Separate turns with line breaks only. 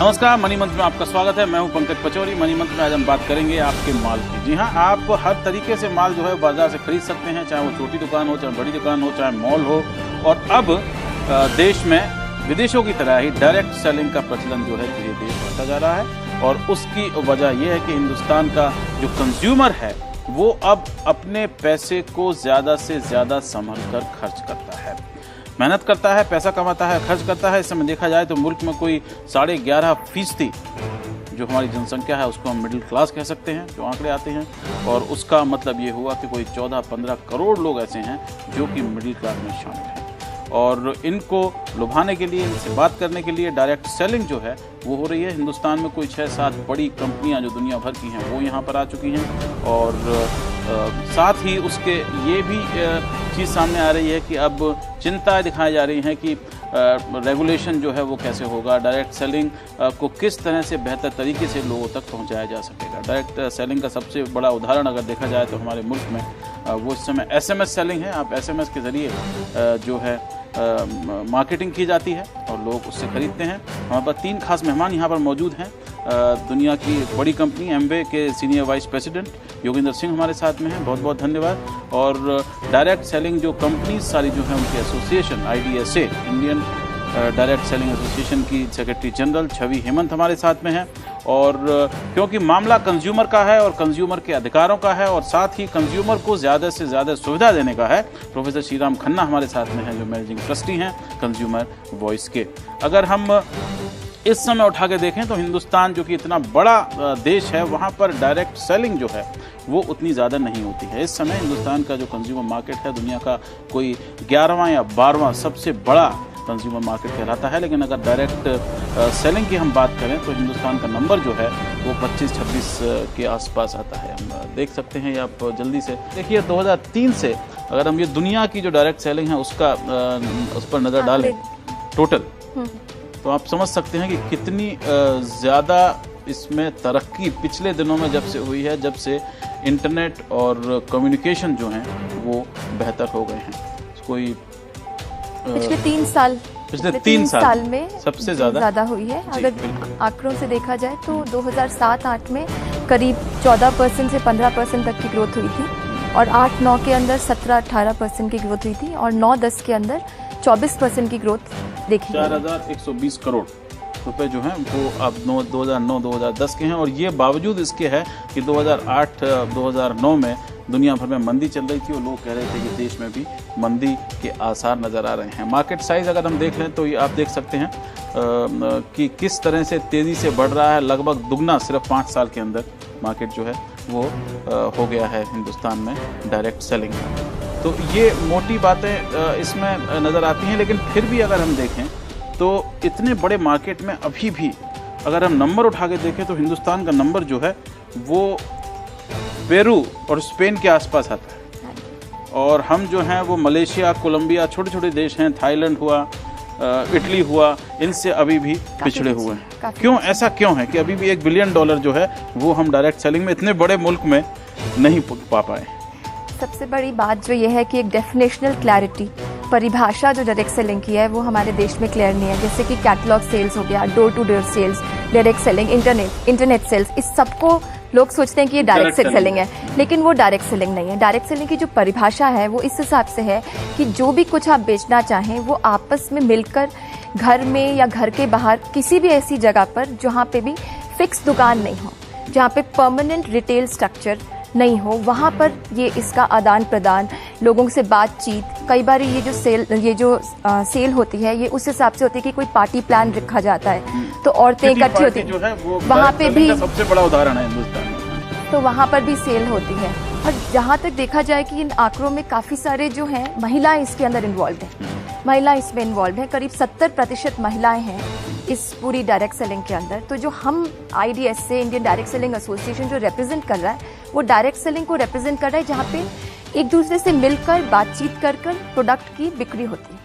नमस्कार, मनी मंत्र में आपका स्वागत है। मैं हूं पंकज पचौरी। मनी मंत्र में आज हम बात करेंगे आपके माल की। जी हां, आप हर तरीके से माल जो है बाजार से खरीद सकते हैं, चाहे वो छोटी दुकान हो, चाहे बड़ी दुकान हो, चाहे मॉल हो। और अब देश में विदेशों की तरह ही डायरेक्ट सेलिंग का प्रचलन जो है धीरे धीरे बढ़ता जा रहा है। और उसकी वजह यह है कि हिंदुस्तान का जो कंज्यूमर है वो अब अपने पैसे को ज़्यादा से ज़्यादा संभल कर खर्च करता है, मेहनत करता है, पैसा कमाता है, खर्च करता है। इस समय देखा जाए तो मुल्क में कोई 11.5% जो हमारी जनसंख्या है उसको हम मिडिल क्लास कह सकते हैं, जो आंकड़े आते हैं। और उसका मतलब ये हुआ कि कोई 14-15 करोड़ लोग ऐसे हैं जो कि मिडिल क्लास में शामिल हैं। और इनको लुभाने के लिए, इनसे बात करने के लिए डायरेक्ट सेलिंग जो है वो हो रही है। हिंदुस्तान में कोई 6-7 बड़ी कंपनियां जो दुनिया भर की हैं वो यहाँ पर आ चुकी हैं। और साथ ही उसके ये भी चीज़ सामने आ रही है कि अब चिंता दिखाई जा रही है कि रेगुलेशन जो है वो कैसे होगा, डायरेक्ट सेलिंग को किस तरह से बेहतर तरीके से लोगों तक पहुंचाया जा सकेगा। डायरेक्ट सेलिंग का सबसे बड़ा उदाहरण अगर देखा जाए तो हमारे मुल्क में वो इस समय SMS सेलिंग है। आप SMS के ज़रिए जो है मार्केटिंग की जाती है और लोग उससे खरीदते हैं। हमारे पास 3 खास मेहमान यहाँ पर मौजूद हैं। दुनिया की बड़ी कंपनी एमवे के senior vice president Yogendra Singh हमारे साथ में हैं, बहुत बहुत धन्यवाद। और डायरेक्ट सेलिंग जो कंपनीज सारी जो हैं उनकी association IDSA, Indian direct selling association की सेक्रेटरी जनरल छवि हेमंत हमारे साथ में हैं। और क्योंकि मामला कंज्यूमर का है और कंज्यूमर के अधिकारों का है और साथ ही कंज्यूमर को ज़्यादा से ज़्यादा सुविधा देने का है, प्रोफेसर श्रीराम खन्ना हमारे साथ में हैं जो मैनेजिंग ट्रस्टी हैं कंज्यूमर वॉइस के। अगर हम इस समय उठा के देखें तो हिंदुस्तान जो कि इतना बड़ा देश है वहाँ पर डायरेक्ट सेलिंग जो है वो उतनी ज़्यादा नहीं होती है। इस समय हिंदुस्तान का जो कंज्यूमर मार्केट है दुनिया का कोई 11वां या 12वां सबसे बड़ा कंज्यूमर मार्केट कहलाता है। लेकिन अगर डायरेक्ट सेलिंग की हम बात करें तो हिंदुस्तान का नंबर जो है वो 25-26 के आसपास आता है। हम देख सकते हैं, आप जल्दी से देखिए 2003 से अगर हम ये दुनिया की जो डायरेक्ट सेलिंग है उसका उस पर नज़र डालें टोटल, तो आप समझ सकते हैं कि कितनी ज़्यादा इसमें तरक्की पिछले दिनों में जब से हुई है, जब से इंटरनेट और कम्युनिकेशन जो हैं वो बेहतर हो गए हैं। कोई
पिछले 3 साल में
सबसे ज़्यादा
हुई है। अगर आंकड़ों से देखा जाए तो 2007-8 में करीब 14% से 15% तक की ग्रोथ हुई थी और 8-9 के अंदर 17-18% की ग्रोथ हुई थी और 9-10 के अंदर 24% की ग्रोथ देखी।
4120 करोड़ रुपए जो हैं वो अब 2009-2010 के हैं। और ये बावजूद इसके है कि 2008-2009 में दुनिया भर में मंदी चल रही थी और लोग कह रहे थे कि देश में भी मंदी के आसार नज़र आ रहे हैं। मार्केट साइज़ अगर हम देख लें तो ये आप देख सकते हैं कि किस तरह से तेज़ी से बढ़ रहा है। लगभग दुगना सिर्फ 5 साल के अंदर मार्केट जो है वो हो गया है हिंदुस्तान में डायरेक्ट सेलिंग का। तो ये मोटी बातें इसमें नज़र आती हैं। लेकिन फिर भी अगर हम देखें तो इतने बड़े मार्केट में अभी भी अगर हम नंबर उठा के देखें तो हिंदुस्तान का नंबर जो है वो पेरू और स्पेन के आसपास आता है। और हम जो हैं वो मलेशिया, कोलंबिया, छोटे छोटे देश हैं, थाईलैंड हुआ, इटली हुआ, इनसे अभी भी पिछड़े हुए हैं। क्यों, ऐसा क्यों है कि अभी भी $1 बिलियन जो है वो हम डायरेक्ट सेलिंग में इतने बड़े मुल्क में नहीं पा पाए?
सबसे बड़ी बात जो ये है कि एक डेफिनेशनल क्लैरिटी, परिभाषा जो डायरेक्ट सेलिंग की है वो हमारे देश में क्लियर नहीं है। जैसे कि कैटलॉग सेल्स हो गया, door to door sales, direct selling, internet sales, इस सबको लोग सोचते हैं कि ये डायरेक्ट सेलिंग है, लेकिन वो डायरेक्ट सेलिंग नहीं है। डायरेक्ट सेलिंग की जो परिभाषा है वो इस हिसाब से है कि जो भी कुछ आप बेचना चाहें वो आपस में मिलकर घर में या घर के बाहर किसी भी ऐसी जगह पर जहाँ पे भी फिक्स दुकान नहीं हो, जहाँ पे परमानेंट रिटेल स्ट्रक्चर नहीं हो, वहाँ पर ये इसका आदान प्रदान, लोगों से बातचीत। कई बार ये जो सेल होती है ये उस हिसाब से होती है कि कोई पार्टी प्लान रखा जाता है तो औरतें इकट्ठी होती हैं, वहाँ पे भी
सबसे बड़ा उदाहरण है हिंदुस्तान में,
तो वहाँ पर भी सेल होती है। और जहाँ तक देखा जाए कि इन आंकड़ों में काफ़ी सारे जो हैं महिलाएं इसके अंदर इन्वॉल्व हैं, महिलाएं इसमें इन्वॉल्व हैं, करीब 70% महिलाएं हैं इस पूरी डायरेक्ट सेलिंग के अंदर। तो जो हम IDSA, Indian direct selling association जो रिप्रेजेंट कर रहा है वो डायरेक्ट सेलिंग को रिप्रेजेंट कर रहा है जहाँ पे एक दूसरे से मिलकर बातचीत कर प्रोडक्ट की बिक्री होती है।